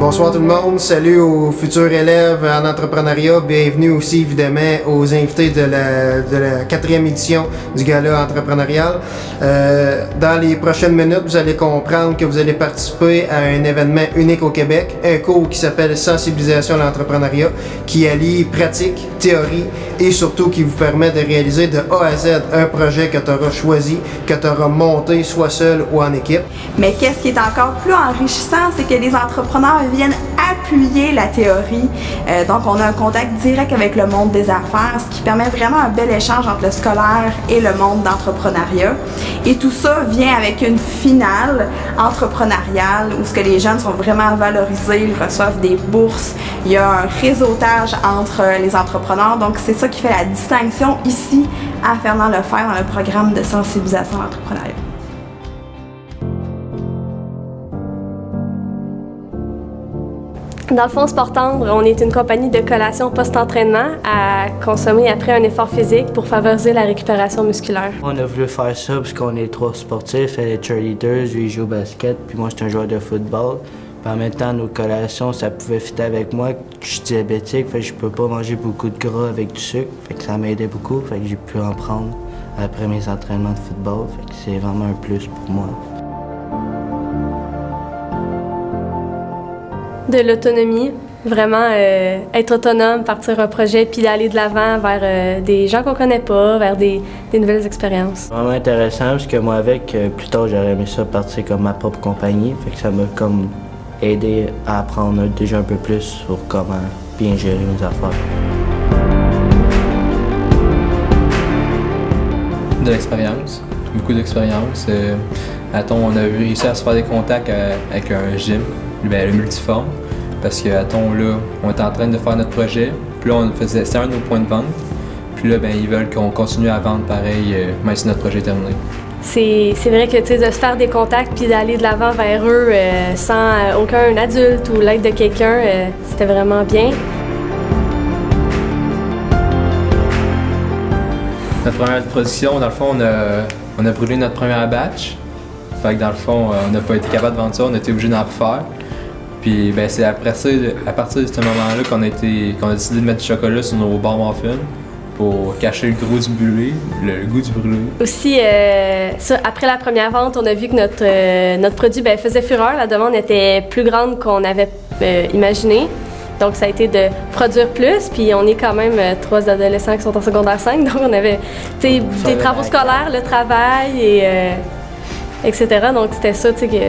Bonsoir tout le monde, salut aux futurs élèves en entrepreneuriat, bienvenue aussi évidemment aux invités de la 4e édition du Gala entrepreneurial. Dans les prochaines minutes, vous allez comprendre que vous allez participer à un événement unique au Québec, un cours qui s'appelle Sensibilisation à l'entrepreneuriat, qui allie pratique, théorie et surtout qui vous permet de réaliser de A à Z un projet que tu auras choisi, que tu auras monté soit seul ou en équipe. Mais qu'est-ce qui est encore plus enrichissant, c'est que les entrepreneurs viennent appuyer la théorie. Donc, on a un contact direct avec le monde des affaires, ce qui permet vraiment un bel échange entre le scolaire et le monde d'entrepreneuriat. Et tout ça vient avec une finale entrepreneuriale où ce que les jeunes sont vraiment valorisés, ils reçoivent des bourses, il y a un réseautage entre les entrepreneurs. Donc, c'est ça qui fait la distinction ici à Fernand Lefebvre dans le programme de sensibilisation à l'entrepreneuriat. Dans le fond, Sport Tendre, on est une compagnie de collation post-entraînement à consommer après un effort physique pour favoriser la récupération musculaire. On a voulu faire ça parce qu'on est 3 sportifs, elle est cheerleaders, lui il joue au basket, puis moi je suis un joueur de football. Puis en même temps, nos collations, ça pouvait fitter avec moi. Je suis diabétique, fait que je peux pas manger beaucoup de gras avec du sucre, fait que ça m'aidait beaucoup, fait que j'ai pu en prendre après mes entraînements de football, fait que c'est vraiment un plus pour moi. De l'autonomie, vraiment être autonome, partir un projet, puis d'aller de l'avant vers des gens qu'on connaît pas, vers des nouvelles expériences. C'est vraiment intéressant parce que moi avec, plus tard j'aurais aimé ça partir comme ma propre compagnie, fait que ça m'a comme aidé à apprendre déjà un peu plus sur comment bien gérer mes affaires. De l'expérience, beaucoup d'expérience. On a réussi à se faire des contacts avec un gym, le multiforme, parce que là, on était en train de faire notre projet, puis là c'était un de nos points de vente, puis là ils veulent qu'on continue à vendre pareil, même si notre projet est terminé. C'est vrai que de se faire des contacts puis d'aller de l'avant vers eux sans aucun adulte ou l'aide de quelqu'un, c'était vraiment bien. Notre première production, dans le fond, on a brûlé notre première batch. Fait que dans le fond, on n'a pas été capable de vendre ça, on a été obligé d'en refaire. Puis c'est après ça, à partir de ce moment-là qu'on a décidé de mettre du chocolat sur nos barres muffins pour cacher le goût du brûlé. Aussi, après la première vente, on a vu que notre produit faisait fureur. La demande était plus grande qu'on avait imaginé. Donc, ça a été de produire plus. Puis, on est quand même 3 adolescents qui sont en secondaire 5. Donc, on avait des travaux scolaires, le travail, etc. Donc, c'était ça, qu'il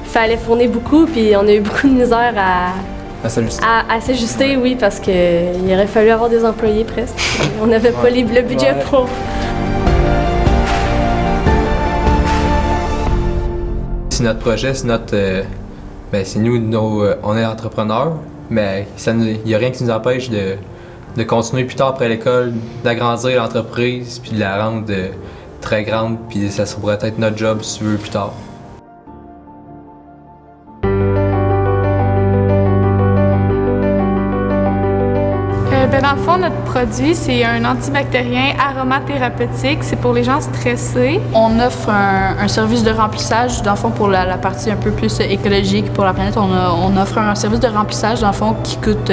fallait fournir beaucoup. Puis, on a eu beaucoup de misère à s'ajuster, oui, parce qu'il aurait fallu avoir des employés presque. On n'avait pas le budget pour. C'est notre projet, c'est nous, on est entrepreneurs, mais il n'y a rien qui nous empêche de continuer plus tard après l'école, d'agrandir l'entreprise, puis de la rendre très grande, puis ça pourrait être notre job si tu veux plus tard. Dans le fond, notre produit, c'est un antibactérien aromathérapeutique. C'est pour les gens stressés. On offre un service de remplissage, dans le fond, pour la partie un peu plus écologique pour la planète. On offre un service de remplissage, dans le fond, qui coûte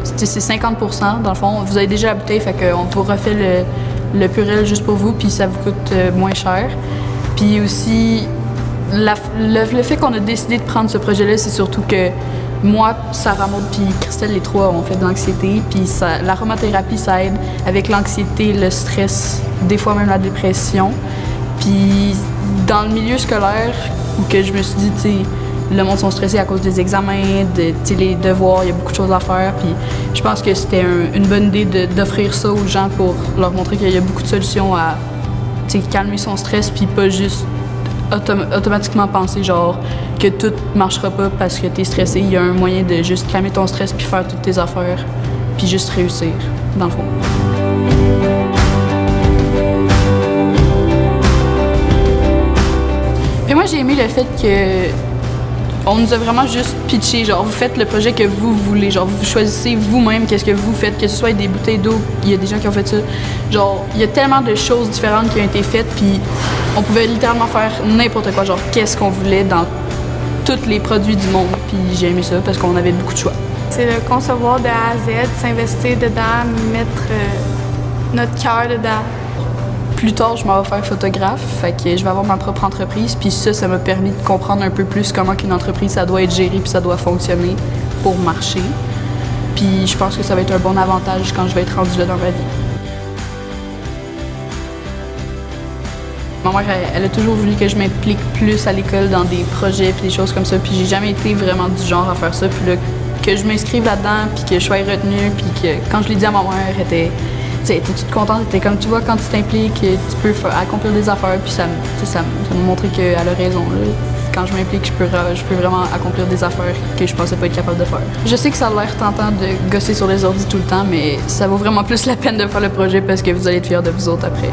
c'est 50%. Dans le fond, vous avez déjà la bouteille, fait qu'on vous refait le purel juste pour vous, puis ça vous coûte moins cher. Puis aussi, le fait qu'on a décidé de prendre ce projet-là, c'est surtout que moi, Sarah Maud puis Christelle, les 3, on fait de l'anxiété, puis l'aromathérapie, ça aide avec l'anxiété, le stress, des fois même la dépression. Puis dans le milieu scolaire, où que je me suis dit, le monde sont stressés à cause des examens, les devoirs, il y a beaucoup de choses à faire, puis je pense que c'était une bonne idée d'offrir ça aux gens pour leur montrer qu'il y a beaucoup de solutions à calmer son stress, puis pas juste automatiquement penser genre que tout marchera pas parce que t'es stressé. Il y a un moyen de juste calmer ton stress puis faire toutes tes affaires puis juste réussir, dans le fond. Et moi, j'ai aimé le fait que on nous a vraiment juste pitché, genre vous faites le projet que vous voulez, genre vous choisissez vous-même qu'est-ce que vous faites, que ce soit des bouteilles d'eau, il y a des gens qui ont fait ça. Genre, il y a tellement de choses différentes qui ont été faites, puis on pouvait littéralement faire n'importe quoi, genre qu'est-ce qu'on voulait dans tous les produits du monde. Puis j'ai aimé ça parce qu'on avait beaucoup de choix. C'est le concevoir de A à Z, s'investir dedans, mettre notre cœur dedans. Plus tard, je m'en vais faire photographe, fait que je vais avoir ma propre entreprise. Puis ça m'a permis de comprendre un peu plus comment qu'une entreprise, ça doit être géré puis ça doit fonctionner pour marcher. Puis je pense que ça va être un bon avantage quand je vais être rendue là dans ma vie. Ma mère, elle a toujours voulu que je m'implique plus à l'école dans des projets puis des choses comme ça. Puis j'ai jamais été vraiment du genre à faire ça. Puis là, que je m'inscrive là-dedans puis que je sois retenue puis que quand je l'ai dit à ma mère, elle était toute contente. Elle était comme, tu vois, quand tu t'impliques, tu peux accomplir des affaires. Puis ça m'a montré qu'elle a raison. Là. Quand je m'implique, je peux vraiment accomplir des affaires que je pensais pas être capable de faire. Je sais que ça a l'air tentant de gosser sur les ordi tout le temps, mais ça vaut vraiment plus la peine de faire le projet parce que vous allez être fiers de vous autres après.